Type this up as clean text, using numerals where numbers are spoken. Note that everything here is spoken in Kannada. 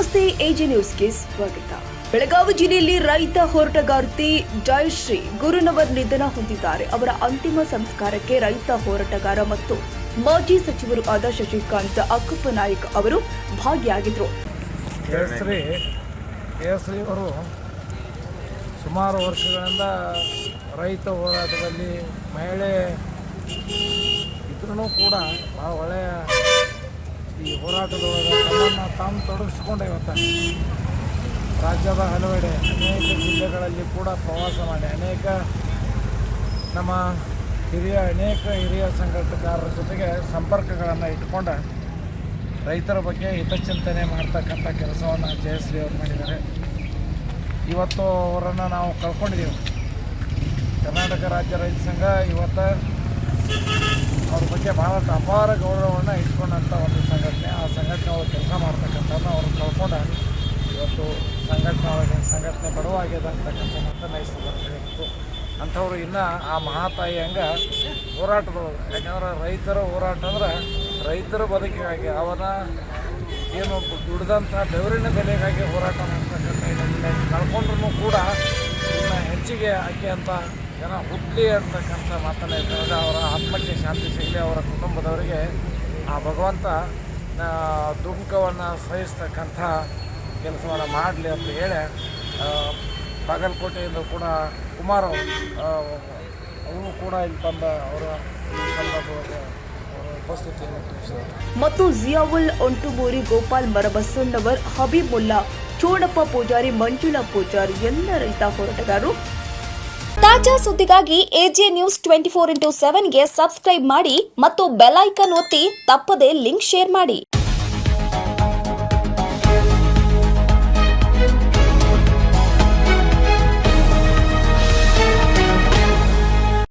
ನಮಸ್ತೆ, ಎಜೆ ನ್ಯೂಸ್ಗೆ ಸ್ವಾಗತ. ಬೆಳಗಾವಿ ಜಿಲ್ಲೆಯಲ್ಲಿ ರೈತ ಹೋರಾಟಗಾರ್ತಿ ಜಯಶ್ರೀ ಗುರುನವರ್ ನಿಧನ ಹೊಂದಿದ್ದಾರೆ. ಅವರ ಅಂತಿಮ ಸಂಸ್ಕಾರಕ್ಕೆ ರೈತ ಹೋರಾಟಗಾರ ಮತ್ತು ಮಾಜಿ ಸಚಿವರು ಆದ ಶಶಿಕಾಂತ್ ಅಕ್ಕಪ್ಪನಾಯಕ್ ಅವರು ಭಾಗಿಯಾಗಿದ್ದರು. ಜಯಶ್ರೀ ಅವರು ಸುಮಾರು ವರ್ಷಗಳಿಂದ ರೈತ ಹೋರಾಟದಲ್ಲಿ ಮಹಿಳೆ ಇದ್ರೂ ಕೂಡ ಭಾಳ ಒಳ್ಳೆಯ ಈ ಹೋರಾಟದೊಳಗೆ ತಮ್ಮನ್ನು ತಾನು ತೊಡಗಿಸ್ಕೊಂಡು ಇವತ್ತು ರಾಜ್ಯದ ಹಲವೆಡೆ ಅನೇಕ ಜಿಲ್ಲೆಗಳಲ್ಲಿ ಕೂಡ ಪ್ರವಾಸ ಮಾಡಿ ನಮ್ಮ ಹಿರಿಯ ಸಂಘಟನೆಗಾರರ ಜೊತೆಗೆ ಸಂಪರ್ಕಗಳನ್ನು ಇಟ್ಕೊಂಡು ರೈತರ ಬಗ್ಗೆ ಹಿತಚಿಂತನೆ ಮಾಡ್ತಕ್ಕಂಥ ಕೆಲಸವನ್ನು ಜಯಶ್ರೀ ಅವರು ಮಾಡಿದ್ದಾರೆ. ಇವತ್ತು ಅವರನ್ನು ನಾವು ಕಳ್ಕೊಂಡಿದ್ದೀವಿ. ಕರ್ನಾಟಕ ರಾಜ್ಯ ರೈತ ಸಂಘ ಇವತ್ತು ಅವ್ರ ಬಗ್ಗೆ ಭಾಳಷ್ಟು ಅಪಾರ ಗೌರವವನ್ನು ಇಟ್ಕೊಂಡಂಥ ಒಂದು ಸಂಘಟನೆ. ಆ ಸಂಘಟನೆ ಒಳಗೆ ಕೆಲಸ ಮಾಡ್ತಕ್ಕಂಥದ್ದು ಅವ್ರನ್ನ ಕಳ್ಕೊಂಡು ಇವತ್ತು ಸಂಘಟನೆ ಬಡವಾಗಿದೆ ಅಂತಕ್ಕಂಥ ಮಾತನ್ನು ಈ ಸಂದರ್ಭದಲ್ಲಿ ಅಂಥವ್ರು ಇನ್ನೂ ಆ ಮಹಾತಾಯಿ ಹಂಗೆ ಹೋರಾಟದೊಳಗೆ, ಯಾಕಂದ್ರೆ ರೈತರ ಹೋರಾಟ ಅಂದ್ರೆ ರೈತರ ಬದುಕಿಗಾಗಿ ಅವನ ಏನು ದುಡ್ದಂಥ ಬೆವರಿನ ಬೆಲೆಗಾಗಿ ಹೋರಾಟ ಮಾಡ್ತಕ್ಕಂಥ ಇದನ್ನು ಕಳ್ಕೊಂಡ್ರೂ ಕೂಡ ಇನ್ನು ಹೆಚ್ಚಿಗೆ ಆಕೆ ಅಂತ ಜನ ಹುಟ್ಲಿ ಅಂತಕ್ಕಂಥ ಮಾತನ್ನು ಹೇಳ್ತಾರೆ. ಅವರ ಆತ್ಮಕ್ಕೆ ಶಾಂತಿ ಸಿಗಲಿ, ಅವರ ಕುಟುಂಬದವರಿಗೆ ಆ ಭಗವಂತ ದುಃಖವನ್ನು ಸಹಿಸ್ತಕ್ಕಂಥ ಕೆಲಸವನ್ನು ಮಾಡಲಿ ಅಂತ ಹೇಳಿ ಬಾಗಲಕೋಟೆಯಿಂದ ಕೂಡ ಕುಮಾರ್ ಅವರು ಕೂಡ ಇಲ್ಲಿ ಬಂದ ಅವರ ಈ ಸಂದರ್ಭದಲ್ಲಿ ಉಪಸ್ಥಿತಿಯನ್ನು ತಿಳಿಸಿದರು. ಮತ್ತು ಜಿಯಾವುಲ್ ಒಂಟುಮೂರಿ, ಗೋಪಾಲ್ ಮರಬಸಣ್ಣವರ್, ಹಬೀಬುಲ್ಲಾ, ಚೋಡಪ್ಪ ಪೂಜಾರಿ, ಮಂಜುಳಾ ಪೂಜಾರಿ ಎಲ್ಲ ರೈತ ಹೋರಾಟಗಾರರು. ತಾಜಾ ಸುದ್ದಿಗಾಗಿ ಎಜೆ ನ್ಯೂಸ್ 24x7ಗೆ ಸಬ್ಸ್ಕ್ರೈಬ್ ಮಾಡಿ ಮತ್ತು ಬೆಲ್ ಐಕಾನ್ ಒತ್ತಿ ತಪ್ಪದೇ ಲಿಂಕ್ ಶೇರ್ ಮಾಡಿ.